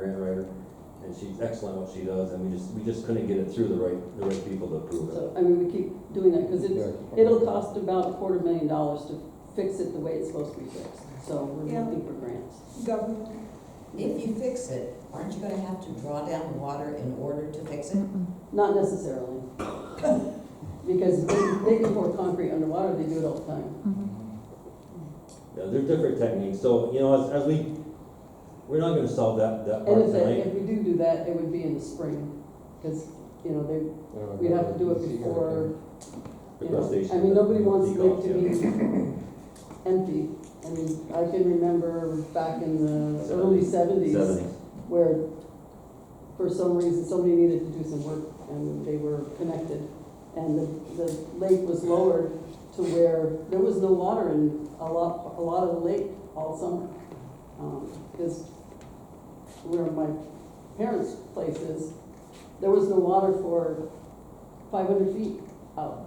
grant writer, and she's excellent at what she does, and we just couldn't get it through the right people to approve it. So, I mean, we keep doing that, because it'll cost about $250,000 to fix it the way it's supposed to be fixed. So we're Yeah. looking for grants. Government. If you fix it, aren't you gonna have to draw down the water in order to fix it? Not necessarily. Because they can pour concrete underwater, they do it all the time. Yeah, there's different techniques, so, you know, as we're not gonna solve that And part if tonight. we do that, it would be in the spring, because, you know, we'd have to do it before, The you know, crustaceans I mean, nobody wants the lake decals, to be empty. I mean, I can remember back in the early 70s, 70s. where for some reason, somebody needed to do some work, and they were connected. And the lake was lowered to where there was no water in a lot of the lake all summer. Because where my parents' place is, there was no water for 500 feet out.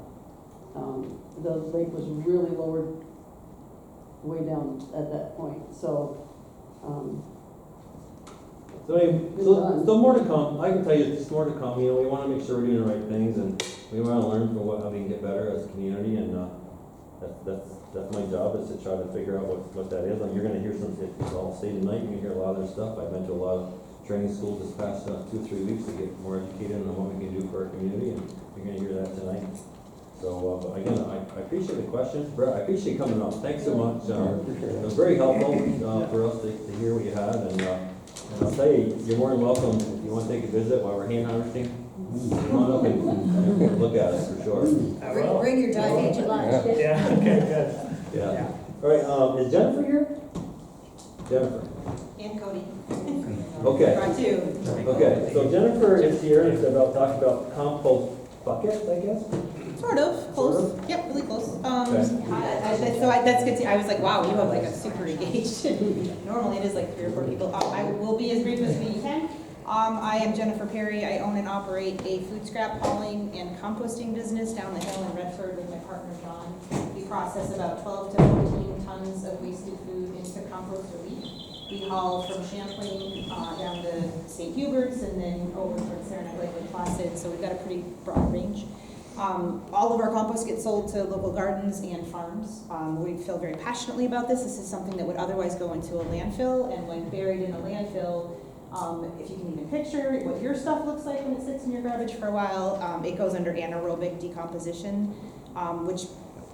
The lake was really lowered way down at that point, so, So anyway, Good so done. more to come. I can tell you, it's more to come. You know, we want to make sure we're doing the right things, and we want to learn from how we can get better as a community. And that's my job, is to try to figure out what that is. And you're going to hear some. If I'll say tonight, you're going to hear a lot of their stuff. I've been to a lot of training schools this past 2 or 3 weeks to get more educated on what we can do for our community, and you're going to hear that tonight. So but again, I appreciate the questions, Brett. I appreciate coming up. Thanks so much. It was very helpful for us to hear what you had, and I'll tell you, you're more than welcome if you want to take a visit while we're hand harvesting. Come on up and look at it for sure. Bring your diet. Yeah, okay, good. Yeah. All right. Is Jennifer here? Jennifer. And Cody. Okay. Brought two. Okay. So Jennifer is here, and it's about talking about compost buckets, I guess. Sort of, close. Sort of? Yep, really close. Okay. That's good. I was like, wow, you have like a super engaged. Normally it is like 3 or 4 people. I will be as brief as we can. I am Jennifer Perry. I own and operate a food scrap hauling and composting business down the hill in Redford with my partner John. We process about 12 to 14 tons of wasted food into compost a week. We haul from Champlain down to St. Hubert's and then over towards Saranac Lake and Placid. So we've got a pretty broad range. All of our compost gets sold to local gardens and farms. We feel very passionately about this. This is something that would otherwise go into a landfill, and when buried in a landfill, if you can even picture what your stuff looks like when it sits in your garbage for a while, it goes under anaerobic decomposition, which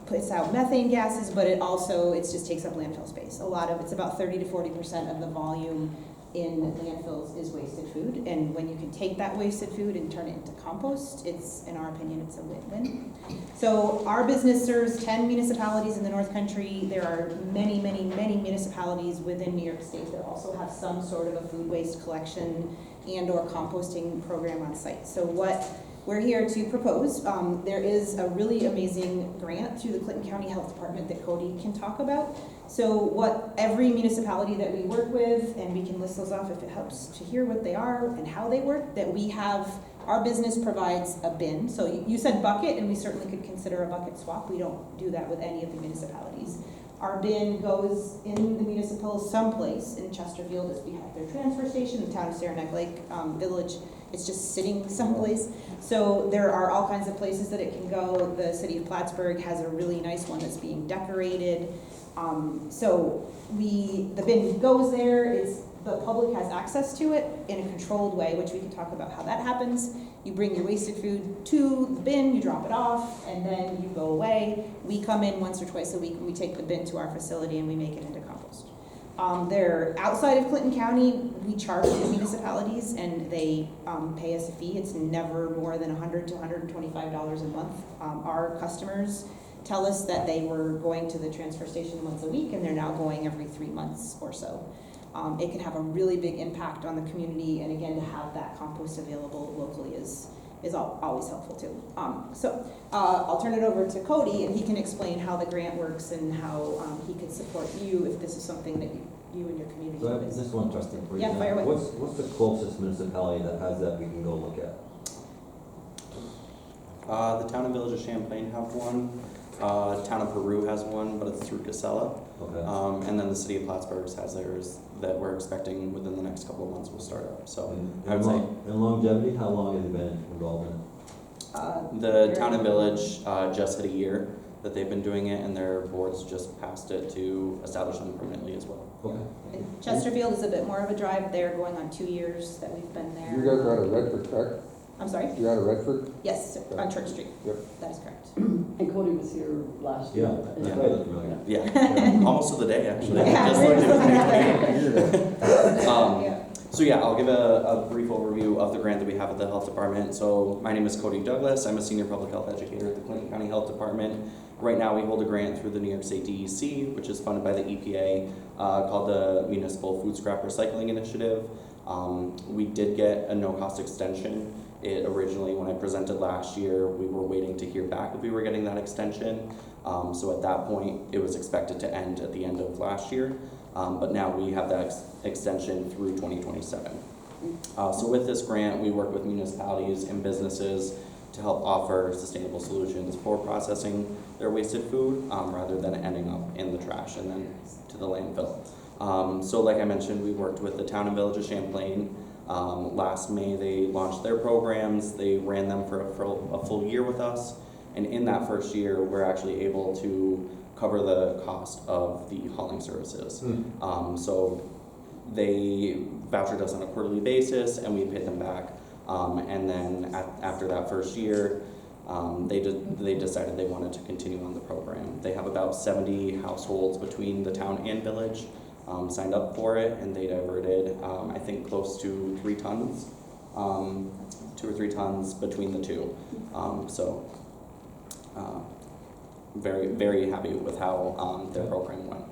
puts out methane gases, but it just takes up landfill space. It's about 30 to 40% of the volume in landfills is wasted food, and when you can take that wasted food and turn it into compost, in our opinion, it's a win-win. So our business serves 10 municipalities in the North Country. There are many, many, many municipalities within New York State that also have some sort of a food waste collection and or composting program on site. So what we're here to propose, there is a really amazing grant through the Clinton County Health Department that Cody can talk about. So what every municipality that we work with, and we can list those off if it helps to hear what they are and how they work, that we have, our business provides a bin. So you said bucket, and we certainly could consider a bucket swap. We don't do that with any of the municipalities. Our bin goes in the municipal someplace in Chesterfield. It's behind their transfer station, the town of Saranac Lake Village. It's just sitting someplace. So there are all kinds of places that it can go. The city of Plattsburgh has a really nice one that's being decorated. So the bin goes there. The public has access to it in a controlled way, which we can talk about how that happens. You bring your wasted food to the bin, you drop it off, and then you go away. We come in once or twice a week and we take the bin to our facility and we make it into compost. They're outside of Clinton County. We charge the municipalities and they pay us a fee. It's never more than $100 to $125 a month. Our customers tell us that they were going to the transfer station once a week and they're now going every 3 months or so. It can have a really big impact on the community, and again, to have that compost available locally is always helpful too. I'll turn it over to Cody, and he can explain how the grant works and how he could support you if this is something that you and your community. So I have just one question for you. Yeah, fire away. What's the closest municipality that has that we can go look at? The town and village of Champlain have one. Town of Peru has one, but it's through Casella. Okay. And then the city of Plattsburgh has theirs that we're expecting within the next couple of months will start up. So I would say And longevity, how long have you been involved in it? the town and village just hit a year that they've been doing it, and their boards just passed it to establish them permanently as well. Okay. Chesterfield is a bit more of a drive. They're going on 2 years that we've been there. You guys are out of Redford, correct? I'm sorry? You're out of Redford? Yes, on Church Street. Yep. That is correct. And Cody was here last year. Yeah, Yeah. I look familiar. Yeah, almost to the day actually. Yeah, Just we're like just looking at that. Um, Yeah. So yeah, I'll give a brief overview of the grant that we have at the health department. So my name is Cody Douglas. I'm a senior public health educator at the Clinton County Health Department. Right now we hold a grant through the New York State DEC, which is funded by the EPA, called the Municipal Food Scrap Recycling Initiative. We did get a no-cost extension. It originally, when I presented last year, we were waiting to hear back if we were getting that extension. So at that point, it was expected to end at the end of last year. But now we have that extension through 2027. So with this grant, we work with municipalities and businesses to help offer sustainable solutions for processing their wasted food rather than ending up in the trash and then to the landfill. So like I mentioned, we worked with the Town and Village of Champlain. Last May, they launched their programs. They ran them for a full year with us. And in that first year, we're actually able to cover the cost of the hauling services. So they vouchered us on a quarterly basis and we paid them back. And then after that first year, they decided they wanted to continue on the program. They have about 70 households between the town and village signed up for it, and they diverted, I think, close to 3 tons, 2 or 3 tons between the two. Very, very happy with how their program went.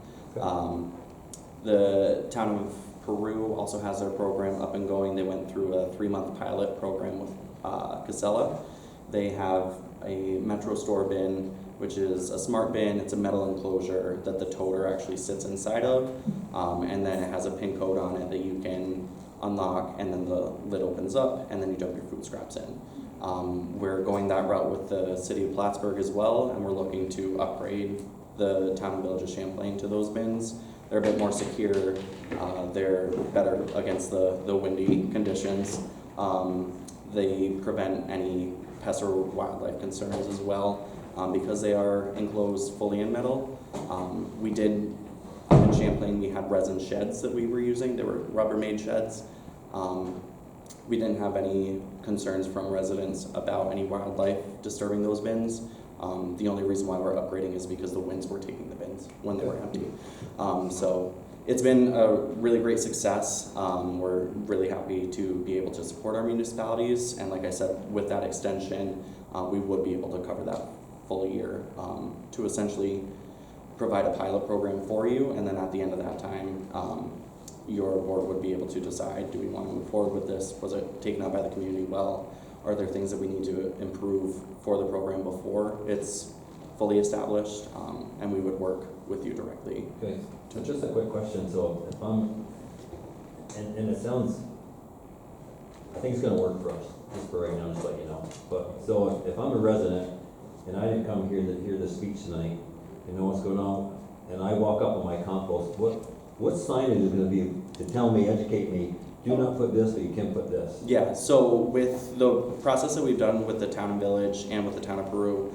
The town of Peru also has their program up and going. They went through a 3-month pilot program with Casella. They have a Metro Store bin, which is a smart bin. It's a metal enclosure that the toter actually sits inside of, and then it has a pin code on it that you can unlock, and then the lid opens up, and then you dump your food scraps in. We're going that route with the city of Plattsburgh as well, and we're looking to upgrade the town and village of Champlain to those bins. They're a bit more secure. They're better against the windy conditions. They prevent any pest or wildlife concerns as well because they are enclosed fully in metal. We did, up in Champlain, we had resin sheds that we were using. They were Rubbermaid sheds. We didn't have any concerns from residents about any wildlife disturbing those bins. The only reason why we're upgrading is because the winds were taking the bins when they were empty. So it's been a really great success. We're really happy to be able to support our municipalities, and like I said, with that extension, we would be able to cover that full year to essentially provide a pilot program for you, and then at the end of that time, your board would be able to decide, do we want to move forward with this? Was it taken up by the community well? Are there things that we need to improve for the program before it's fully established? And we would work with you directly. Okay, so just a quick question, so if I'm, and it sounds, I think it's gonna work for us, just for right now, just let you know. But, so if I'm a resident, and I didn't come here to hear the speech tonight, and know what's going on, and I walk up on my compost, what signage is gonna be to tell me, educate me, do not put this, but you can put this? Yeah, so with the process that we've done with the town and village and with the town of Peru,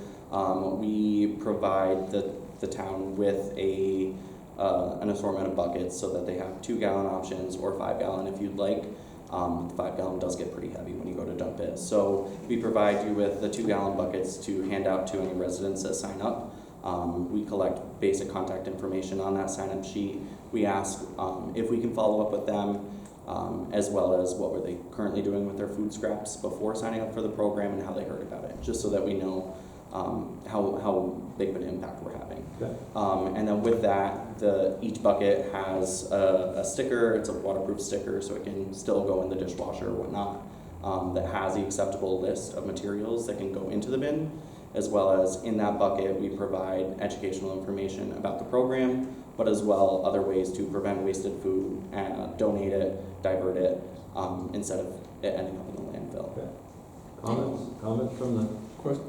we provide the town with an assortment of buckets so that they have 2-gallon options or 5-gallon if you'd like. The 5-gallon does get pretty heavy when you go to dump it. So we provide you with the 2-gallon buckets to hand out to any residents that sign up. We collect basic contact information on that sign-up sheet. We ask if we can follow up with them, as well as what were they currently doing with their food scraps before signing up for the program and how they heard about it, just so that we know how big of an impact we're having. Okay. And then with that, each bucket has a sticker. It's a waterproof sticker, so it can still go in the dishwasher or whatnot, that has the acceptable list of materials that can go into the bin, as well as in that bucket we provide educational information about the program, but as well other ways to prevent wasted food, and donate it, divert it, instead of it ending up in the landfill. Okay. Comments from the?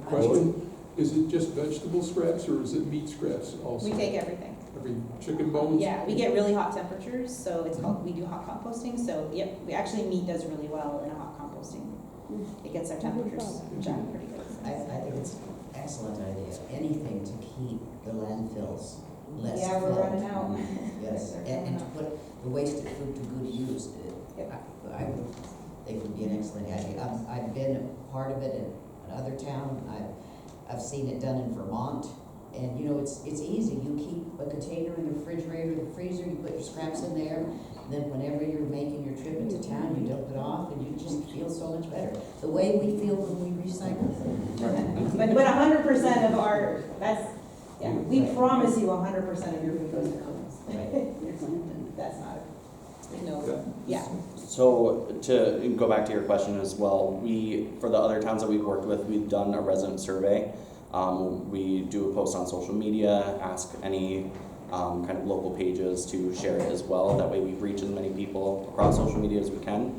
Question, Is it just vegetable scraps or is it meat scraps also? We take everything. Every chicken bones? Yeah, we get really hot temperatures, so it's called, we do hot composting, so, yep, meat does really well in a hot composting. It gets our temperatures down pretty good. I think it's an excellent idea, anything to keep the landfills less Yeah, we're filled. running out. Yes, They're and running to out. put the wasted food to good use. Yep. I would think it would be an excellent idea. I've been a part of it in another town. I've seen it done in Vermont. And you know, it's easy. You keep a container in the refrigerator, the freezer, you put your scraps in there. Then whenever you're making your trip into town, you dump it off and you just feel so much better. The way we feel when we recycle. But 100% of our, yeah, we promise you 100% of your food goes to compost. That's not, no, yeah. So to go back to your question as well, for the other towns that we've worked with, we've done a resident survey. We do a post on social media, ask any kind of local pages to share it as well. That way we reach as many people across social media as we can.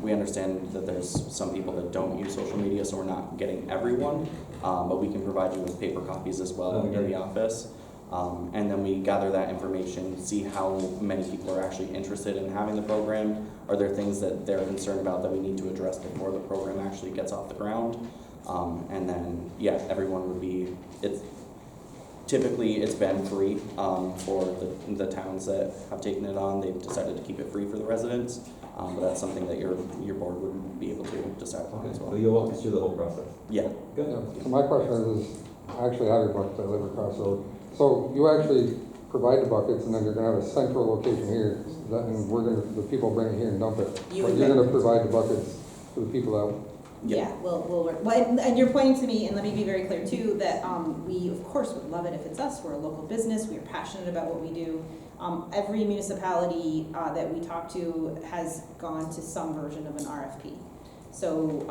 We understand that there's some people that don't use social media, so we're not getting everyone, but we can provide you with paper copies as well in the office. And then we gather that information, see how many people are actually interested in having the program. Are there things that they're concerned about that we need to address before the program actually gets off the ground? And then, yeah, everyone would be, typically it's been free for the towns that have taken it on. They've decided to keep it free for the residents, but that's something that your board would be able to decide upon Okay, as so well. you'll walk us through the whole process. Yeah. Good. Yeah. So my question is, I actually have your buckets, I live across the road. So you actually provide the buckets and then you're gonna have a central location here, and the people bring it here and dump it. You But would you're bring- gonna provide the buckets to the people that, Yeah, we'll work, and you're pointing to me, and let me be very clear too, that, we of course would love it if it's us, we're a local business, we are passionate about what we do. Every municipality, that we talk to has gone to some version of an RFP. So,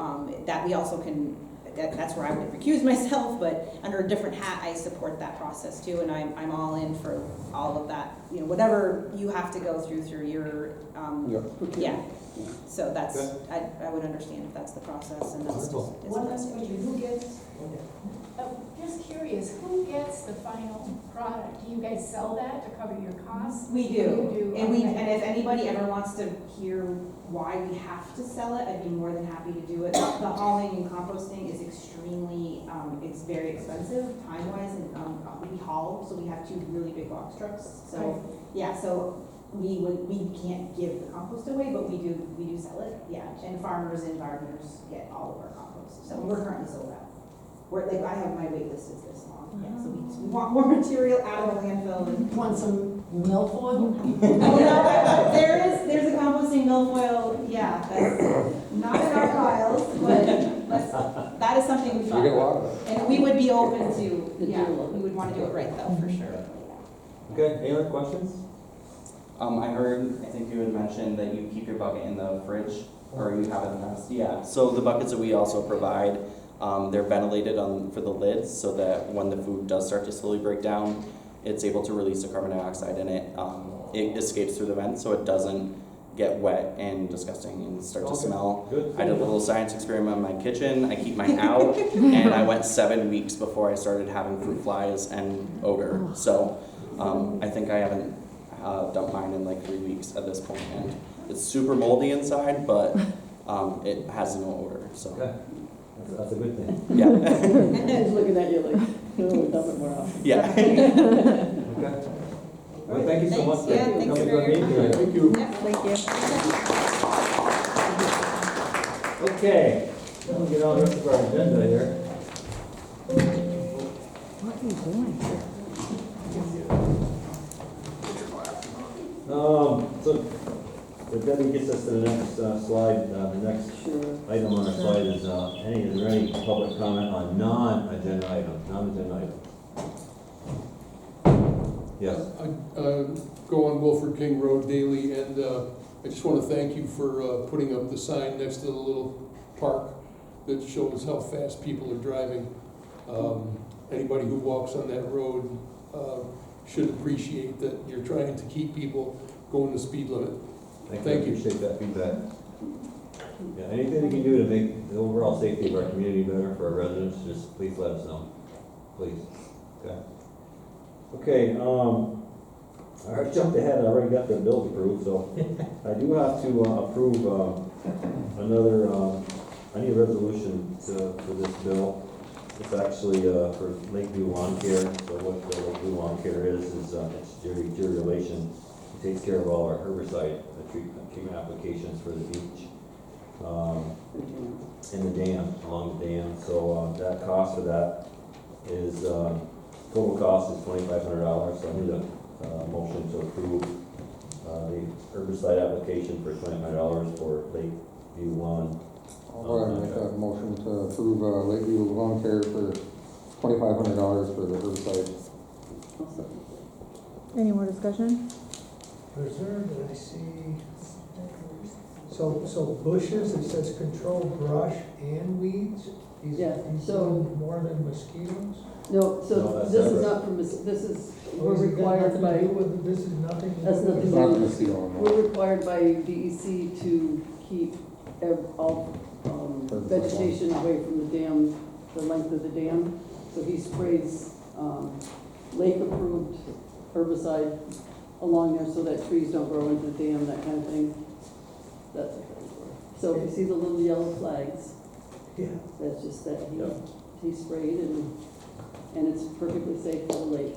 that we also can, that's where I would recuse myself, but under a different hat, I support that process too, and I'm all in for all of that. You know, whatever you have to go through your, yeah. So that's, I would understand if that's the process, and that's just. it's One last process. question, who gets? Just curious, who gets the final product? Do you guys sell that to cover your costs? We You do, do, and okay. and if anybody ever wants to hear why we have to sell it, I'd be more than happy to do it. The hauling and composting is extremely, it's very expensive, time-wise, and, we haul, so we have 2 really big box trucks. So, yeah, so we can't give the compost away, but we do sell it, yeah. And farmers and gardeners get all of our compost, so we're currently sold out. I have my wait list is this long, yeah, so we want more material out of the landfill and. Want some milfoil? There's a composting milfoil, yeah, that's not in our piles, but that is something we you thought get a lot about. of it. And we would be open to, yeah, we would want to do it right though, for sure. Okay, any other questions? I think you had mentioned that you keep your bucket in the fridge, or you have in the past. Yeah, so the buckets that we also provide, they're ventilated for the lids so that when the food does start to slowly break down, it's able to release the carbon dioxide in it. It escapes through the vent so it doesn't get wet and disgusting and start to Okay. smell. Good. I did a little science experiment in my kitchen. I keep mine out, and I went 7 weeks before I started having fruit flies and odor. So I think I haven't dumped mine in like 3 weeks at this point, and it's super moldy inside, but it has no odor. So Okay, that's a good thing. yeah, He's looking at you like, oh, dump it more often. yeah. Okay. Well, thank you so much for Thanks, yeah, coming thanks to for our meeting tonight. Thank you. Yeah, thank you. Okay, we'll get on the rest of our agenda here. So Debbie gets us to the next slide, the next Sure. item on our slide is, is there any public comment on non-agenda items? Yes. I go on Wilford King Road daily, and I just want to thank you for putting up the sign next to the little park that shows how fast people are driving. Anybody who walks on that road should appreciate that you're trying to keep people going the speed limit. Thank you. I appreciate that feedback. Yeah, anything we can do to make the overall safety of our community better for our residents, just please let us know. please. Okay. Okay, I already jumped ahead, I already got the bills approved, so I do have to approve another, I need a resolution for this bill. It's actually for Lakeview Lawn Care. So what the Lakeview Lawn Care is it's Jerry Relation. He takes care of all our herbicide treatment applications for the beach. In the dam, along the dam. So that cost for that is, total cost is $2,500. So I need a motion to approve the herbicide application for $2,500 for Lakeview Lawn. I'll go ahead and make that motion to approve Lakeview Lawn Care for $2,500 for the herbicide. Any more discussion? Preserve, did I see? So bushes, it says control brush and weeds? Yeah, He's so- doing more than mosquitoes? No, No, so that's this is separate. not from, this is, Or we're has it got required nothing to do by, with- This is nothing to do That's with. nothing It's to not do the with- mosquito anymore. we're required by DEC to keep all vegetation away from the dam, the length of the dam. So he sprays lake-approved herbicide along there so that trees don't grow into the dam, that kind of thing. That's what that's for. So if you see the little yellow flags, Yeah. that's just that Yep. he sprayed and it's perfectly safe for the lake.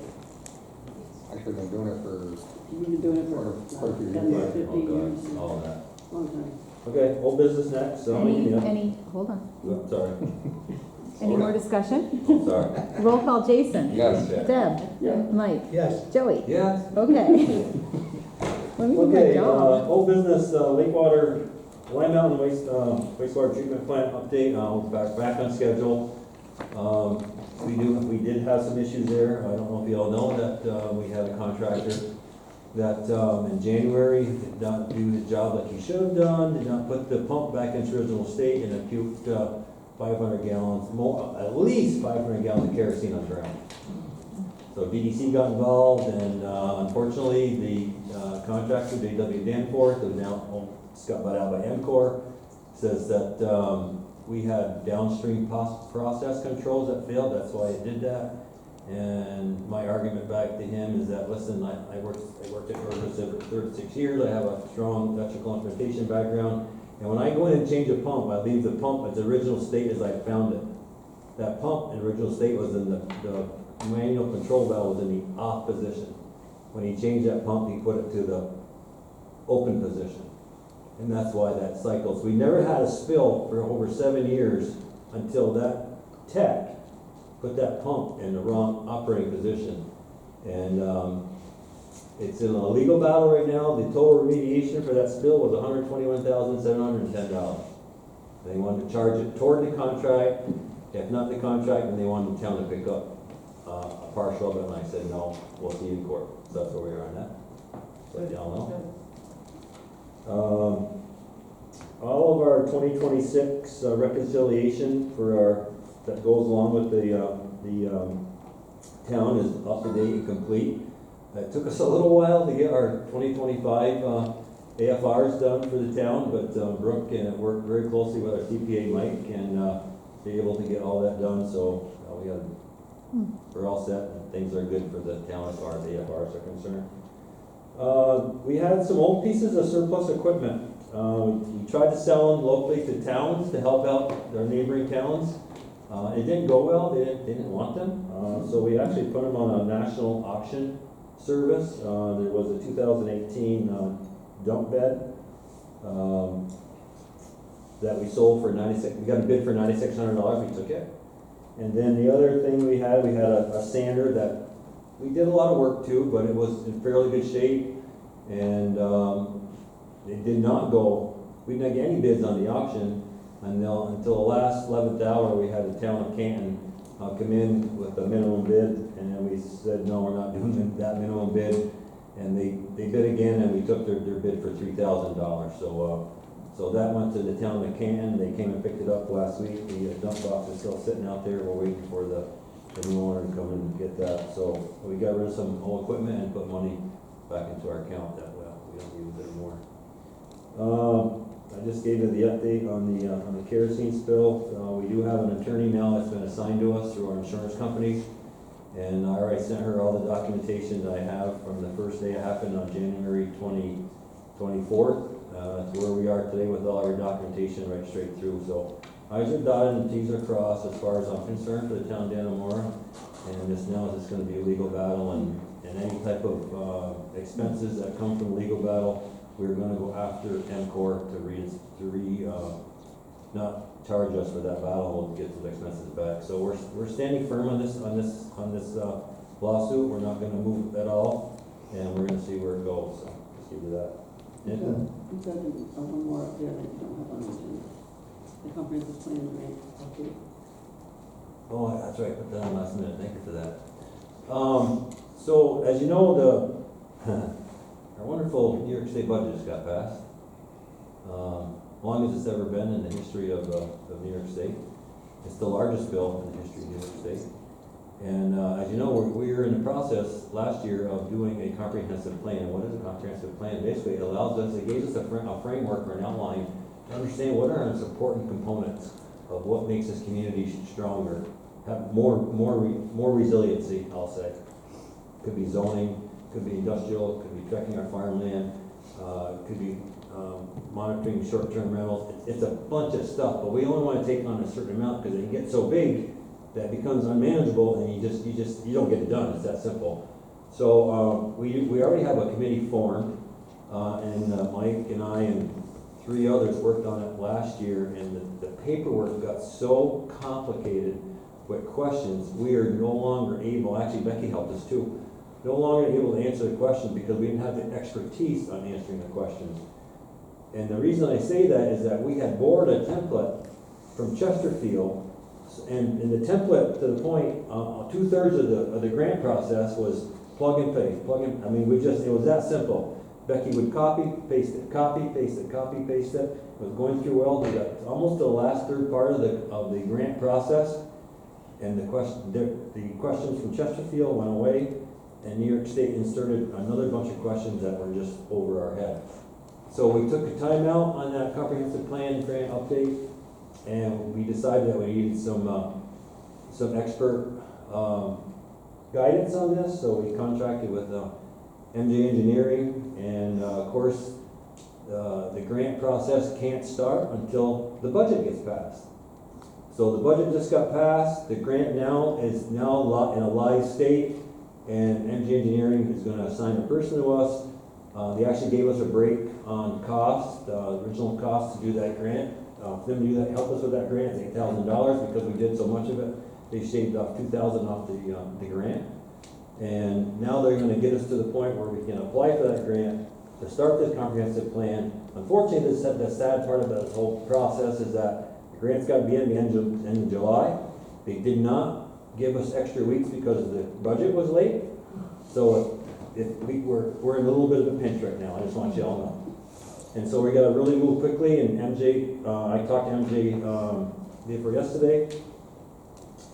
Actually been doing it for, We've been doing it for Quite a few 10 or Oh, 15 God, years, all of that. long time. Okay, old business next, so, yeah. Hold on. Oh, sorry, Any more discussion? oh, sorry. Roll call, Jason. yes. Deb. Yeah. Mike. Yes. Joey. Yeah. Okay. Let me do my Okay, job. old business, Lakewater, Lime Mountain wastewater treatment plant update, back on schedule. We did have some issues there. I don't know if you all know that, we had a contractor that, in January, did not do the job like he should have done, did not put the pump back into original state, and it puked, 500 gallons, at least 500 gallons of kerosene on the ground. So DEC got involved, and unfortunately, the contractor, JW Danforth, who now got bought out by MCOR, says that we had downstream process controls that failed, that's why it did that. And my argument back to him is that, listen, I worked at Urban for 36 years, I have a strong electrical instrumentation background, and when I go in and change a pump, I leave the pump at the original state as I found it. That pump in original state was in the manual control valve was in the off position. When he changed that pump, he put it to the open position. And that's why that cycles. We never had a spill for over 7 years until that tech put that pump in the wrong operating position. And it's in a legal battle right now. The total remediation for that spill was $121,710. They wanted to charge it toward the contract. If not the contract, then they wanted the town to pick up a partial of it, and I said, no, we'll see you in court. So that's where we are on that. So y'all know. All of our 2026 reconciliation for that goes along with the town is up to date and complete. It took us a little while to get our 2025 AFRs done for the town, but Brooke worked very closely with our CPA Mike and be able to get all that done. So we're all set and things are good for the town as far as AFRs are concerned. We had some old pieces of surplus equipment. We tried to sell them locally to towns to help out their neighboring towns. It didn't go well, they didn't want them. So we actually put them on a national auction service. There was a 2018 dump bed that we sold for we got a bid for $9,600, we took it. And then the other thing we had a sander that we did a lot of work to, but it was in fairly good shape. And it did not go, we didn't get any bids on the auction until the last 11th hour. We had the town of Canton come in with the minimum bid, and then we said, no, we're not doing that minimum bid. And they bid again, and we took their bid for $3,000. So that went to the town of Canton. They came and picked it up last week. The dump box is still sitting out there. We're waiting for the new owner to come and get that. So we got rid of some old equipment and put money back into our account that we don't use anymore. I just gave you the update on the kerosene spill. We do have an attorney now that's been assigned to us through our insurance company. And I already sent her all the documentation that I have from the first day it happened on January 24th, to where we are today with all our documentation right straight through. So I's are dotted and T's are crossed as far as I'm concerned for the town of Dannemora. And this now is just gonna be a legal battle, and any type of, expenses that come from legal battle, we're gonna go after MCOR to not charge us for that battle, we'll get those expenses back. So we're standing firm on this lawsuit, we're not gonna move at all, and we're gonna see where it goes, so just give you that. You've got one more up there that you don't have on the agenda. The comprehensive plan, right? Okay. Oh, that's right, put that on last minute, thank you for that. So, as you know, our wonderful New York State budget just got passed. Longest it's ever been in the history of New York State. It's the largest bill in the history of New York State. And as you know, we were in the process last year of doing a comprehensive plan. What is a comprehensive plan? Basically, it gave us a framework or an outline to understand what are its important components of what makes this community stronger, have more resiliency, I'll say. Could be zoning, could be industrial, could be protecting our farmland, could be monitoring short-term rentals. It's a bunch of stuff, but we only want to take on a certain amount because it can get so big that it becomes unmanageable, and you don't get it done. It's that simple. So we already have a committee formed, and Mike and I and 3 others worked on it last year, and the paperwork got so complicated with questions, we are no longer able, actually Becky helped us too, no longer able to answer the question because we didn't have the expertise on answering the questions. And the reason I say that is that we had borrowed a template from Chesterfield, and in the template, to the point, 2/3 of the grant process was plug and play, it was that simple. Becky would copy, paste it, copy, paste it, copy, paste it. It was going through well, we got almost to the last third part of the grant process, and the questions from Chesterfield went away, and New York State inserted another bunch of questions that were just over our head. So we took a timeout on that comprehensive plan grant update, and we decided that we needed some expert guidance on this, so we contracted with MJ Engineering, and of course, the grant process can't start until the budget gets passed. So the budget just got passed, the grant now is in a live state, and MJ Engineering is gonna assign a person to us. They actually gave us a break on cost, original cost to do that grant. For them to do that, help us with that grant, it's $8,000 because we did so much of it. They shaved off $2,000 off the grant. And now they're gonna get us to the point where we can apply for that grant to start this comprehensive plan. Unfortunately, the sad part of this whole process is that the grant's gotta be in the end of July. They did not give us extra weeks because the budget was late. So we're in a little bit of a pinch right now, I just want you all to know. And so we gotta really move quickly, and MJ, I talked to MJ, day before yesterday,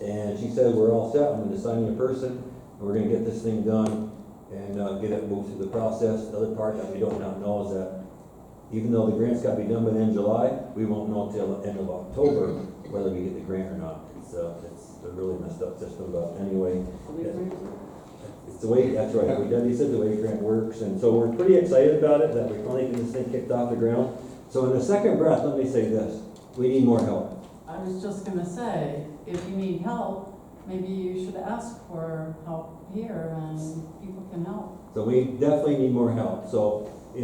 and she said, we're all set, I'm gonna assign you a person, and we're gonna get this thing done, and get it moved through the process. The other part that we don't now know is that even though the grant's gotta be done by the end of July, we won't know until the end of October whether we get the grant or not. It's a really messed up system, but anyway. It's the way, that's right, he said the way grant works, and so we're pretty excited about it, that we're finally getting this thing kicked off the ground. So in the second breath, let me say this, we need more help. I was just gonna say, if you need help, maybe you should ask for help here and people can help. So we definitely need more help. So, I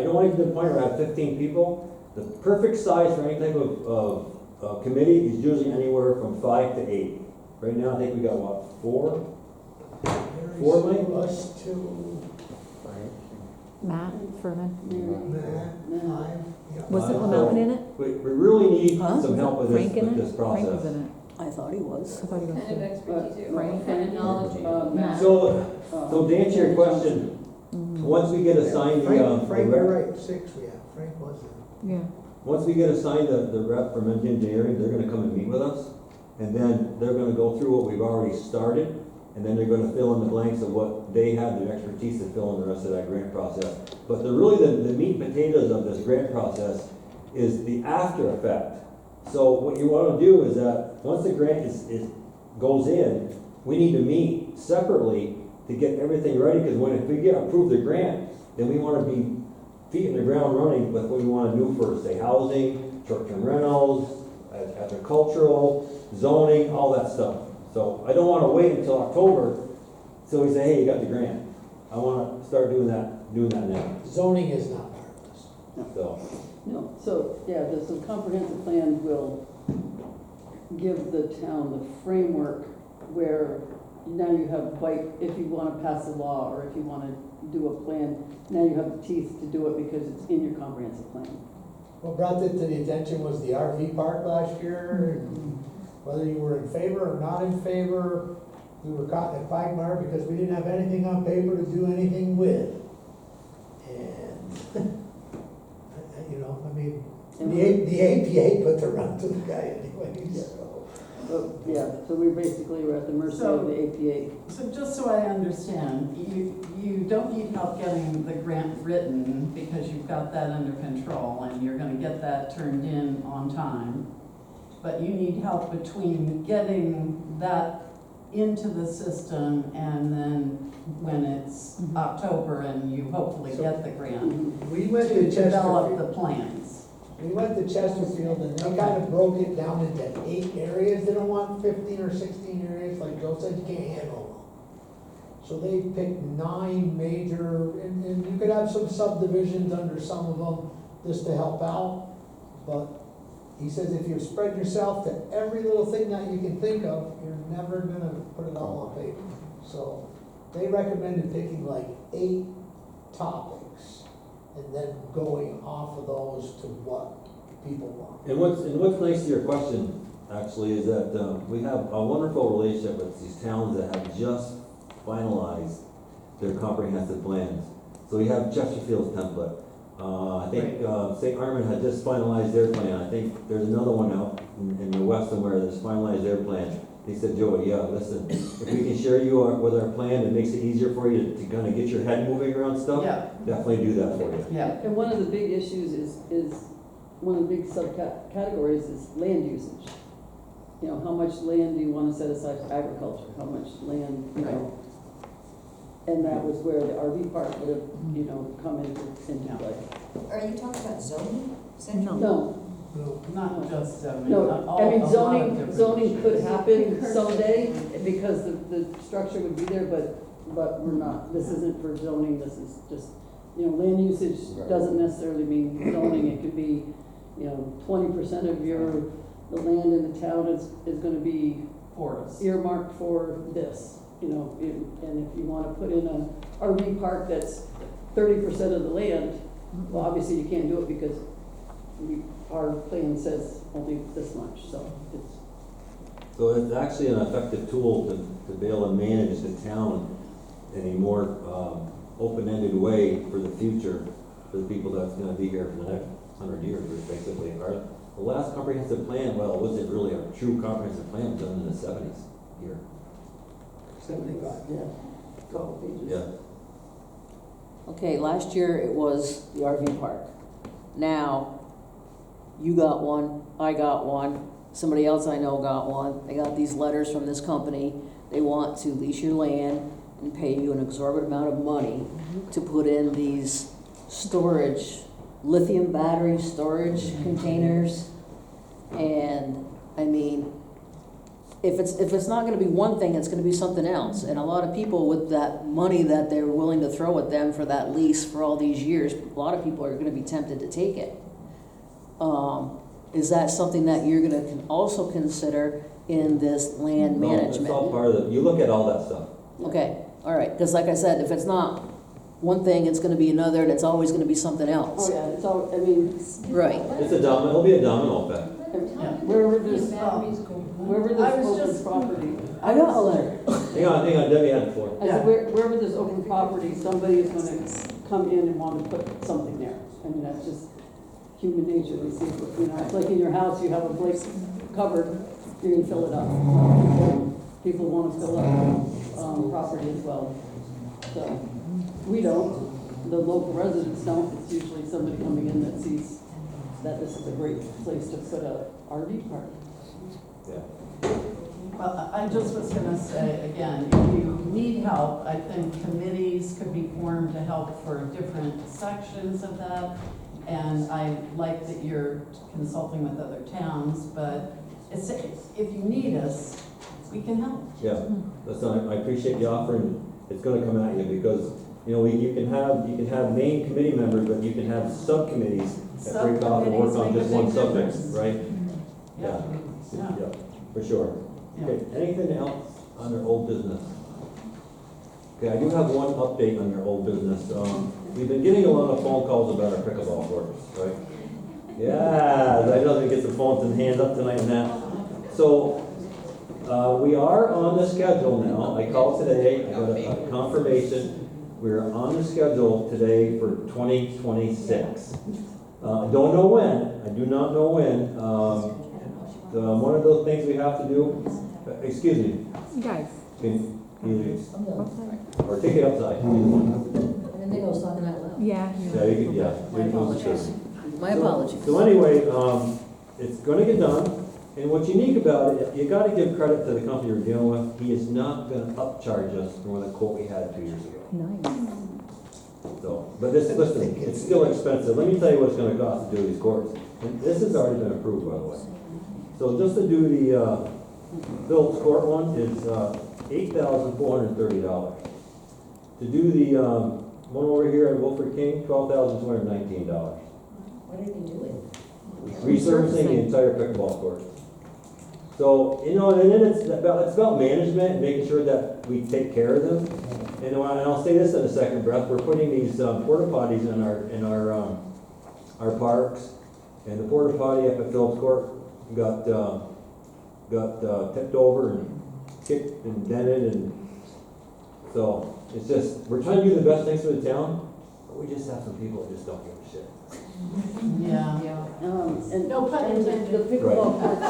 don't want to get to the point where I have 15 people. The perfect size for any type of committee is usually anywhere from 5 to 8. Right now, I think we got, what, 4? Four, Mike? Us two, Matt Furman. Matt, 5, yeah. Wasn't Lamount in it? We really need Huh? some help with Frank in this it? Frank was process. in it. I thought he was. I thought he was Kind of too. expertise too. Frank. Matt. So to answer your question, once we get assigned Frank, the you're rep, right, 6 we have, Frank was there. Yeah. once we get assigned the rep from engineering, they're gonna come and meet with us. And then they're gonna go through what we've already started, and then they're gonna fill in the blanks of what they have, their expertise to fill in the rest of that grant process. But the meat and potatoes of this grant process is the after effect. So what you wanna do is that, once the grant is goes in, we need to meet separately to get everything ready, because if we get approved the grant, then we wanna be feet in the ground running with what we wanna do for, say, housing, short-term rentals, agricultural, zoning, all that stuff. So I don't wanna wait until October, till we say, hey, you got the grant. I wanna start doing that now, Zoning is not part of this. so. No, so, yeah, the comprehensive plan will give the town the framework where now you have bite, if you wanna pass a law, or if you wanna do a plan, now you have the teeth to do it because it's in your comprehensive plan. What brought it to the attention was the RV park last year, whether you were in favor or not in favor. We were caught in a quagmire because we didn't have anything on paper to do anything with. And, you know, I mean, the APA put the run to the guy anyway, so. So, yeah, so we basically were at the mercy of the APA. So just so I understand, you don't need help getting the grant written because you've got that under control and you're gonna get that turned in on time. But you need help between getting that into the system and then when it's October and you hopefully get the grant, We went to to develop Chesterfield, the plans. we went to Chesterfield and they kind of broke it down into 8 areas. They don't want 15 or 16 areas, like Joe said, you can't handle them. So they picked 9 major, and you could have some subdivisions under some of them just to help out. But he says if you spread yourself to every little thing that you can think of, you're never gonna put it all on paper. So they recommended picking like 8 topics and then going off of those to what people want. And what's nice to your question, actually, is that, we have a wonderful relationship with these towns that have just finalized their comprehensive plans. So we have Chesterfield's template. I think, St. Armand had just finalized their plan. I think there's another one out in the west somewhere that's finalized their plan. He said, Joey, yeah, listen, if we can share you with our plan, it makes it easier for you to kind of get your head moving around stuff. Yeah, Definitely do that for you. yeah. And one of the big issues is one of the big subcategories is land usage. You know, how much land do you want to set aside for agriculture? How much land, you know? And that was where the RV park would have, you know, come into play. Are you talking about zoning? No. No, Not just zoning. no, all- I mean, a lot of different zoning could issues. happen someday because the structure would be there, but we're not. This isn't for zoning, this is just, you know, land usage doesn't necessarily mean zoning. It could be, you know, 20% of the land in the town is gonna be Forest. earmarked for this, you know, and if you wanna put in a RV park that's 30% of the land, well, obviously you can't do it because our plan says only this much, so it's. So it's actually an effective tool to be able to manage the town in a more open-ended way for the future, for the people that's gonna be here for the next 100 years, basically. The last comprehensive plan, well, it wasn't really a true comprehensive plan, it was done in the 70s here. 75. Yeah, couple pages. Yeah. Okay, last year it was the RV park. Now, you got one, I got one, somebody else I know got one. They got these letters from this company. They want to lease your land and pay you an exorbitant amount of money to put in these storage, lithium battery storage containers. And, I mean, if it's not gonna be one thing, it's gonna be something else. And a lot of people with that money that they're willing to throw at them for that lease for all these years, a lot of people are gonna be tempted to take it. Is that something that you're gonna also consider in this land No, management? it's all part of you look at all that stuff. Okay, all right, because like I said, if it's not one thing, it's gonna be another, and it's always gonna be something Oh, else. yeah, it's all, I mean, Right. It'll be a domino effect. wherever there's Batteries I was open just- property. I got a letter. Hang on, Debbie had the floor. I said, wherever there's open property, somebody is gonna come in and want to put something there. I mean, that's just human nature. We see, you know, it's like in your house, you have a blank cupboard, you're gonna fill it up. People want to fill up, property as well. So, we don't, the local residents don't. It's usually somebody coming in that sees that this is a great place to put a RV park. Yeah. Well, I just was gonna say, again, if you need help, I think committees could be formed to help for different sections of that. And I like that you're consulting with other towns, but it's, if you need us, we can help. Yeah, listen, I appreciate the offer, and it's gonna come at you, because, you know, you can have main committee members, but you can have subcommittees that break off and work on just one subject, right? Yeah. Yeah, for sure. Okay, anything else on their old business? Okay, I do have one update on your old business. We've been getting a lot of phone calls about our pickleball courts, right? Yeah, I know they get some phones and hands up tonight and that. So, we are on the schedule now. I called today, I got a confirmation. We're on the schedule today for 2026. I don't know when, I do not know when. One of those things we have to do, excuse me, Guys. can you, outside. or take it outside. I didn't think I was talking out loud. Yeah. Yeah, you could, yeah. My apologies. My apologies. So anyway, it's gonna get done, and what's unique about it, you gotta give credit to the company you're dealing with. He is not gonna upcharge us for the quote we had 2 years ago. Nice. So, but this, listen, it's still expensive. Let me tell you what it's gonna cost to do these courts. And this has already been approved, by the way. So just to do the, Phillips Court one is, $8,430. To do the, one over here at Wilfred King, $12,219. What are they doing? Resurfacing the entire pickleball court. So, you know, and then it's about management and making sure that we take care of them. And I'll say this in a second breath, we're putting these porta potties in our parks. And the porta potty up at Phillips Court got tipped over and kicked and dented, and so it's just, we're trying to do the best things for the town, but we just have some people that just don't give a shit. Yeah. And No pun intended. the pickleball courts.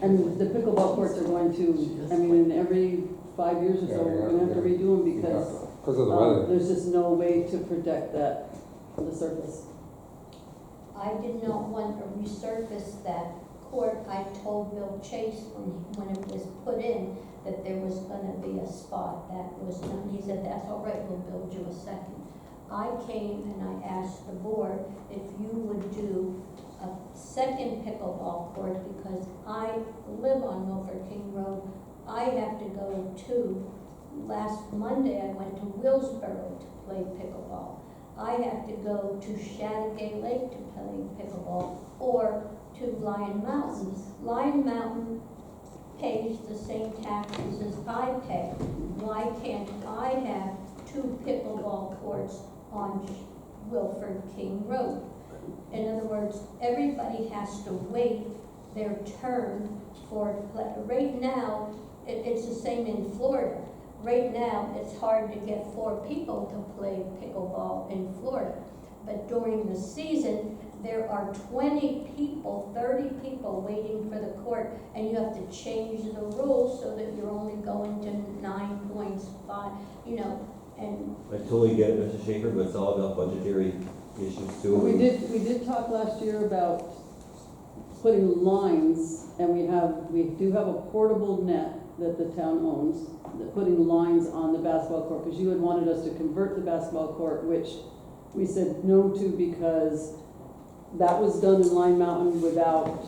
And the pickleball courts are going to, I mean, in every 5 years or so, we're gonna have to redo them because Because of the weather. there's just no way to protect that, the surface. I did not want to resurface that court. I told Bill Chase when it was put in that there was gonna be a spot that was done. He said, that's all right, we'll build you a second. I came and I asked the board if you would do a second pickleball court because I live on Wilfred King Road. I have to go to, last Monday I went to Willsboro to play pickleball. I have to go to Chateaugay Lake to play pickleball, or to Lion Mountain. Lion Mountain pays the same taxes as I pay. Why can't I have 2 pickleball courts on Wilfred King Road? In other words, everybody has to wait their turn for play. Right now, it's the same in Florida. Right now, it's hard to get 4 people to play pickleball in Florida. But during the season, there are 20 people, 30 people waiting for the court, and you have to change the rules so that you're only going to 9.5, you know, and I totally get it, Mr. Schaefer, but it's all about budgetary issues too. We did talk last year about putting lines, and we do have a portable net that the town owns, that putting lines on the basketball court, because you had wanted us to convert the basketball court, which we said no to because that was done in Lion Mountain without,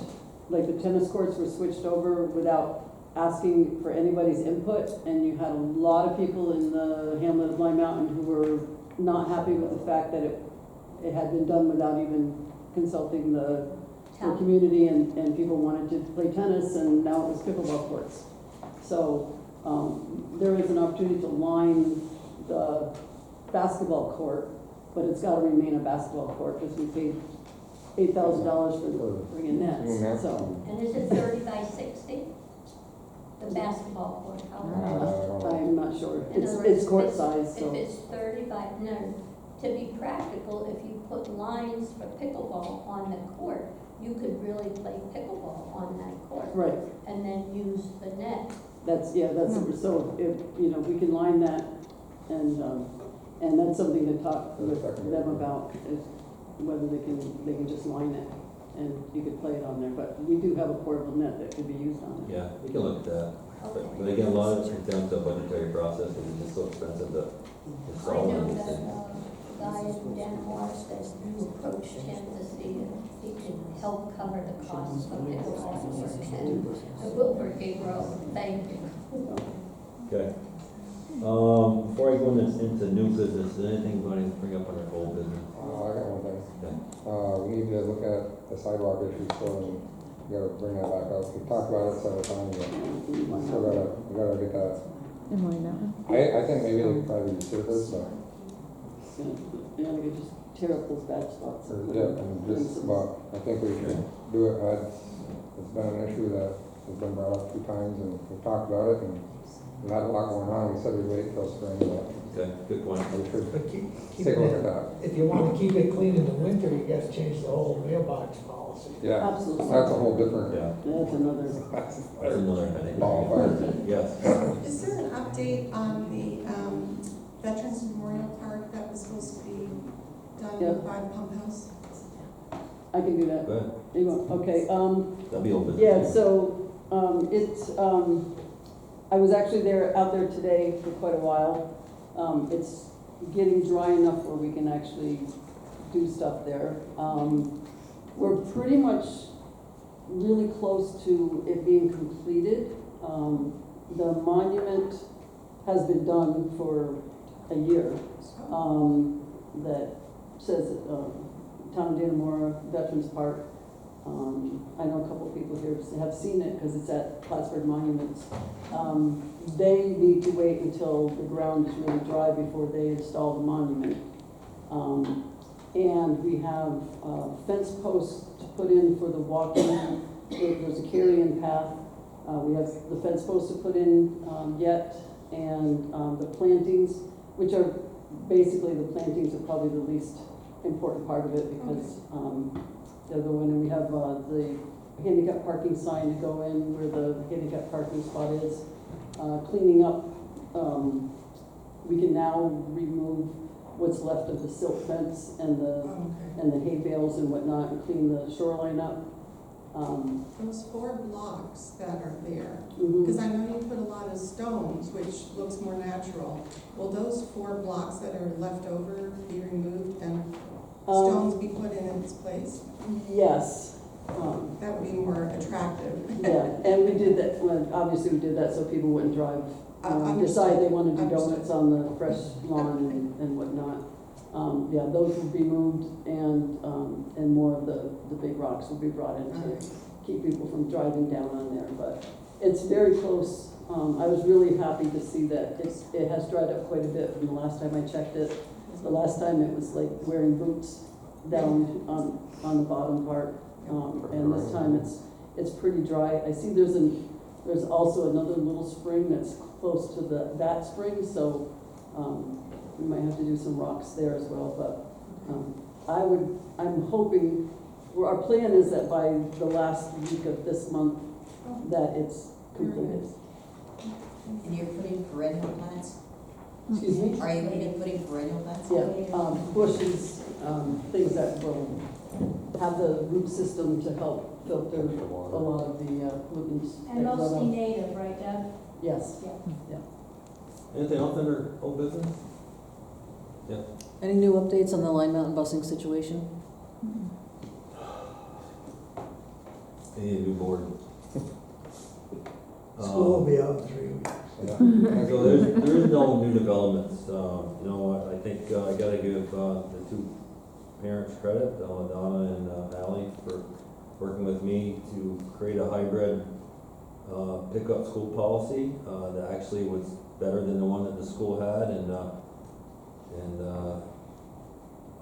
like the tennis courts were switched over without asking for anybody's input, and you had a lot of people in the hamlet of Lion Mountain who were not happy with the fact that it had been done without even consulting the community, and people wanted to play tennis, and now it was pickleball courts. So there is an opportunity to line the basketball court, but it's got to remain a basketball court because we paid $8,000 for bringing nets. So And is it 30 by 60? The basketball court, how long? I'm not sure. In other words, It's court if size, If so. it's 30 by, no, to be practical, if you put lines for pickleball on the court, you could really play pickleball on that court. Right. And then use the net. That's so if, you know, we can line that, and that's something to talk with them about, is whether they can just line it. and you could play it on there, but we do have a portable net that could be used on it. Yeah, we can look at that. But again, a lot of it comes down to a budgetary process, because it's just so expensive to I install know these that, things. guy in Denmark that approached him to see if he could help cover the cost of his office and the Wilbur Gate Road, thank you. Okay. Before I go into new business, is there anything you want to bring up on our old business? I got one thing. Okay. We need to look at the sidewalk issue still, and we gotta bring that back up. We talked about it several times, but we gotta get that. And why not? I think maybe they could probably resurface, but, Yeah, we could just tear up those bad spots. yeah, and just, but I think we should do it. It's been an issue that has been brought up 2 times, and we've talked about it, and we had a lot going on. We said we'd wait till spring, but Okay, good point. we should But keep take a look at it, that. if you wanna keep it clean in the winter, you gotta change the whole mailbox policy. Yeah, Absolutely. that's a whole different. Yeah, That's another, that's another headache. Ball fire. Yes. Is there an update on the Veterans Memorial Park that was supposed to be Yeah. done by the pump house? I can do that. Go ahead. You want- Okay, That'll be old business. yeah, so, I was actually out there today for quite a while. It's getting dry enough where we can actually do stuff there. We're pretty much really close to it being completed. The monument has been done for a year, that says, Town of Dannemora Veterans Park. I know a couple people here have seen it because it's at Plattsburgh Monuments. They need to wait until the ground is really dry before they install the monument. And we have fence posts to put in for the walking. There's a carrying path. We have the fence posts to put in yet, and the plantings, which are basically, the plantings are probably the least important part of it, because they'll go in, and we have the handicap parking sign to go in where the handicap parking spot is. Cleaning up, we can now remove what's left of the silt fence and the hay bales and whatnot, and clean the shoreline up. Those 4 blocks that are there, Mhm. because I know you put a lot of stones, which looks more natural. Will those 4 blocks that are left over be removed and stones be put in its place? Yes. That would be more attractive. Yeah, and we did that, well, obviously we did that so people wouldn't drive, decide they want to do donuts on the fresh lawn and whatnot. Yeah, those will be moved, and more of the big rocks will be brought in to keep people from driving down on there, but it's very close. I was really happy to see that it has dried up quite a bit from the last time I checked it. The last time it was like wearing boots down on the bottom part. And this time it's pretty dry. I see there's also another little spring that's close to that spring, so, we might have to do some rocks there as well, but, I'm hoping, our plan is that by the last week of this month, that it's completed. And you're putting perennial plants? Excuse me? Are you gonna be putting perennial plants? Yeah, bushes, things that will have the root system to help filter a lot of the pollutants. And that run mostly off. native, right, Deb? Yes. Yeah. Anything else under old business? Yeah. Any new updates on the Line Mountain busing situation? Any new board? School will be out in 3 weeks. Yeah. So there is no new developments. You know what, I think I gotta give the 2 parents credit, Donna and Ally, for working with me to create a hybrid pickup school policy that actually was better than the one that the school had, and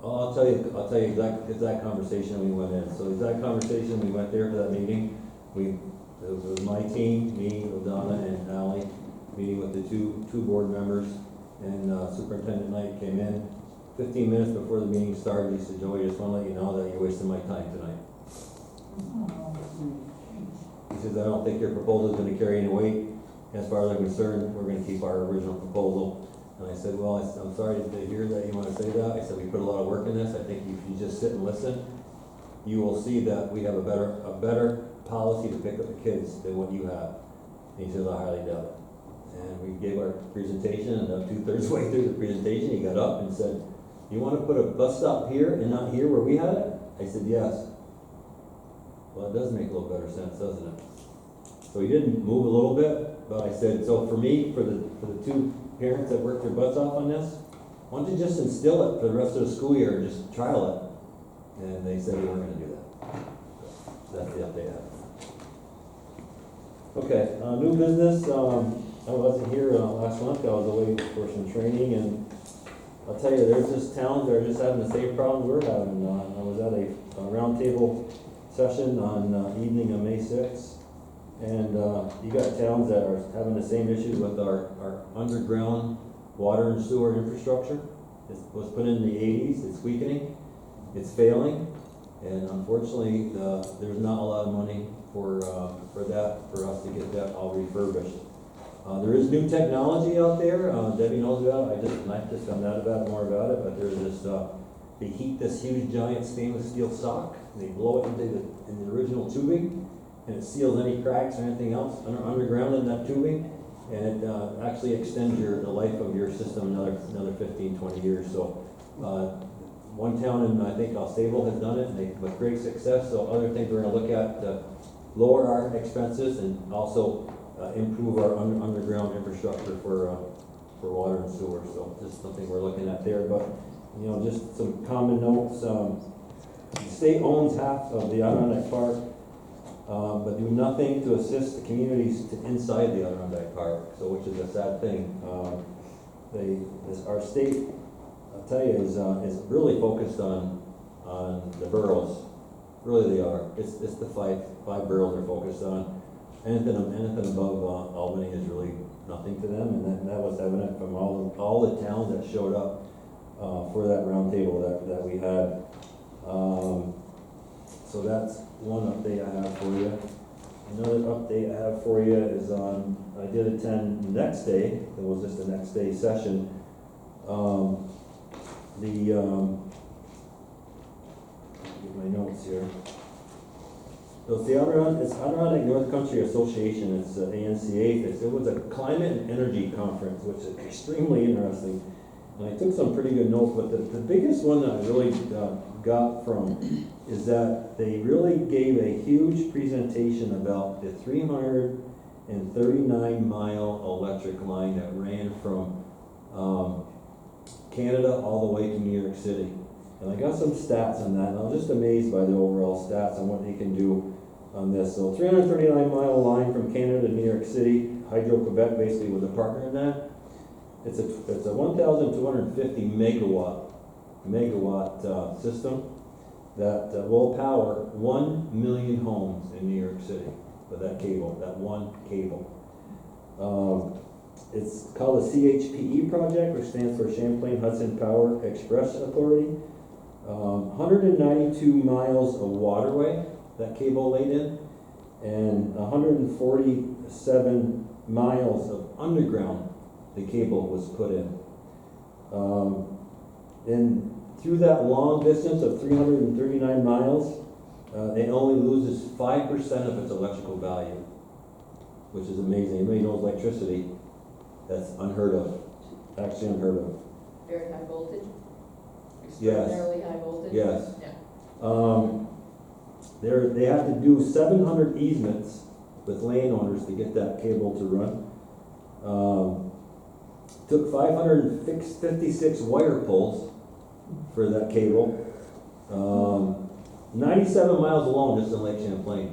I'll tell you exact conversation we went in. So exact conversation, we went there for that meeting. It was my team, me, Donna, and Ally, meeting with the two board members, and Superintendent Knight came in 15 minutes before the meeting started. He said, "Joey, I just want to let you know that you're wasting my time tonight." He says, "I don't think your proposal is going to carry any weight. As far as I'm concerned, we're going to keep our original proposal." And I said, "Well, I'm sorry to hear that you want to say that." I said, "We put a lot of work in this. I think if you just sit and listen, you will see that we have a better policy to pick up the kids than what you have. And he says, I highly doubt it. And we gave our presentation, and about 2/3 way through the presentation, he got up and said, you want to put a bus stop here and not here where we had it? I said, yes. Well, it does make a little better sense, doesn't it? So he didn't move a little bit, but I said, so for me, for the two parents that worked their butts off on this, why don't you just instill it for the rest of the school year and just trial it? And they said we weren't gonna do that. So that's the update I have. Okay, new business, I wasn't here last month, I was away for some training, and I'll tell you, there's just towns that are just having the same problem we're having. I was at a roundtable session on evening of May 6th, and you got towns that are having the same issues with our underground water and sewer infrastructure. It was put in the 80s, it's weakening, it's failing, and unfortunately, there's not a lot of money for us to get that all refurbished. There is new technology out there, Debbie knows about it, I just found out more about it, but there's this, they heat this huge giant stainless steel sock, they blow it in the original tubing, and it seals any cracks or anything else underground in that tubing, and it actually extends the life of your system another 15, 20 years. So one town in, I think, Sable has done it, and with great success. So other things we're going to look at to lower our expenses and also improve our underground infrastructure for water and sewer. So just something we're looking at there. But just some common notes. The state owns half of the Adirondack Park, but do nothing to assist the communities inside the Adirondack Park. So, which is a sad thing. Our state, I'll tell you, is really focused on the boroughs. Really, they are. It's the five boroughs they're focused on. Anything above Albany is really nothing to them, and that was evident from all the towns that showed up for that roundtable that we had. So that's one update I have for you. Another update I have for you is I did attend the next day. It was just the next day session. Get my notes here. So it's Adirondack North Country Association. It's ANCA. It was a climate and energy conference, which is extremely interesting. And I took some pretty good notes, but the biggest one that I really got from is that they really gave a huge presentation about the 339-mile electric line that ran from Canada all the way to New York City. And I got some stats on that, and I was just amazed by the overall stats on what they can do on this. So 339-mile line from Canada to New York City. Hydro-Quebec basically was a partner in that. It's a 1,250 megawatt system that will power 1 million homes in New York City with that one cable. It's called the CHPE project, which stands for Champlain Hudson Power Express Authority. 192 miles of waterway that cable laid in, and 147 miles of underground the cable was put in. And through that long distance of 339 miles, it only loses 5% of its electrical value, which is amazing. Anybody knows electricity? That's unheard of, actually unheard of. Very high voltage? Yes. Extraordinarily high voltage? Yes. Yeah. They have to do 700 easements with landowners to get that cable to run. Took 556 wire pulls for that cable. 97 miles alone just in Lake Champlain.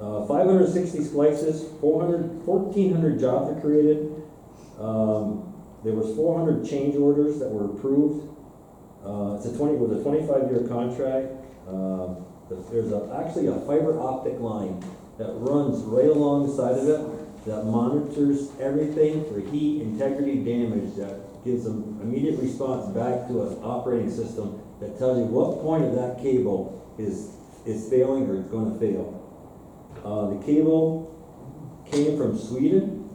560 splices, 1,400 jobs were created. There was 400 change orders that were approved. It was a 25-year contract. There's actually a fiber optic line that runs right alongside of it that monitors everything for heat integrity damage, that gives them immediate response back to an operating system that tells you what point of that cable is failing or it's going to fail. The cable came from Sweden.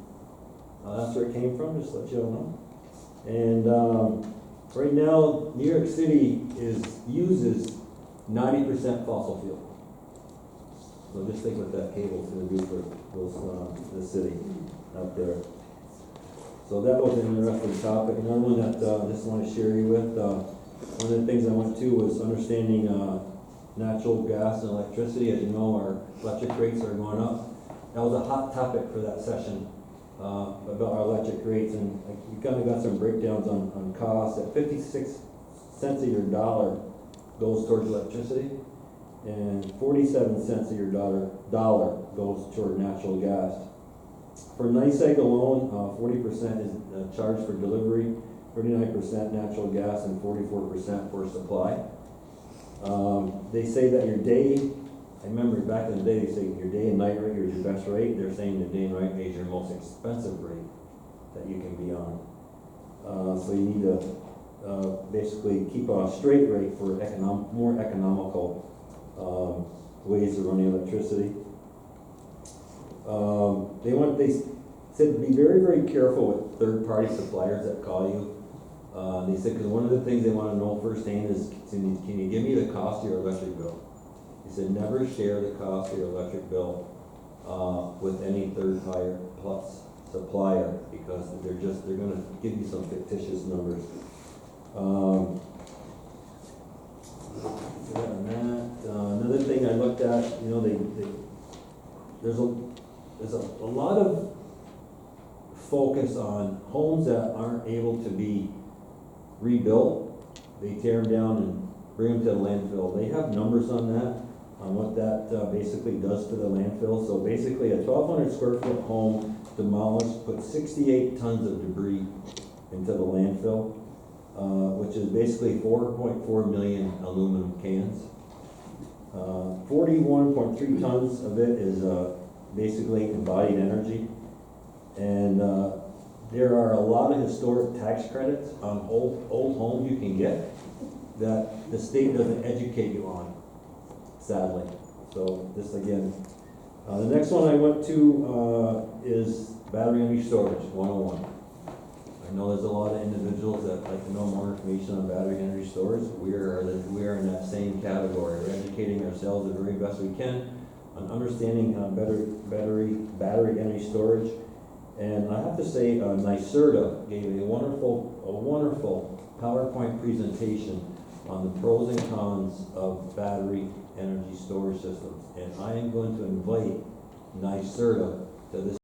That's where it came from, just to let you all know. And Right now, New York City uses 90% fossil fuel. So just think what that cable's gonna do for the city out there. So that was an interesting topic. Another one that I just want to share you with, one of the things I went to was understanding natural gas and electricity. As you know, our electric rates are going up. That was a hot topic for that session about our electric rates, and we kind of got some breakdowns on costs. At 56 cents of your dollar goes towards electricity, and 47 cents of your dollar goes toward natural gas. For NYSEG alone, 40% is charged for delivery, 39% natural gas, and 44% for supply. They say that your day, I remember back in the day, they say your day and night rate is your best rate. They're saying the day and night rate is your most expensive rate that you can be on. So you need to basically keep on a straight rate for more economical ways of running electricity. They said be very, very careful with third-party suppliers that call you. They said, because one of the things they want to know firsthand is, can you give me the cost of your electric bill? He said, never share the cost of your electric bill with any third-party supplier, because they're going to give you some fictitious numbers. Another thing I looked at, you know, there's a lot of focus on homes that aren't able to be rebuilt. They tear them down and bring them to the landfill. They have numbers on that, on what that basically does to the landfill. So basically a 1,200 square foot home demolished, put 68 tons of debris into the landfill, which is basically 4.4 million aluminum cans. 41.3 tons of it is basically embodied energy. And there are a lot of historic tax credits on old homes you can get that the state doesn't educate you on, sadly. So this again. The next one I went to is battery energy storage 101. I know there's a lot of individuals that like to know more information on battery energy storage. We are in that same category. We're educating ourselves the very best we can on understanding battery energy storage. And I have to say, NYSERDA gave a wonderful PowerPoint presentation on the pros and cons of battery energy storage systems. And I am going to invite NYSERDA to this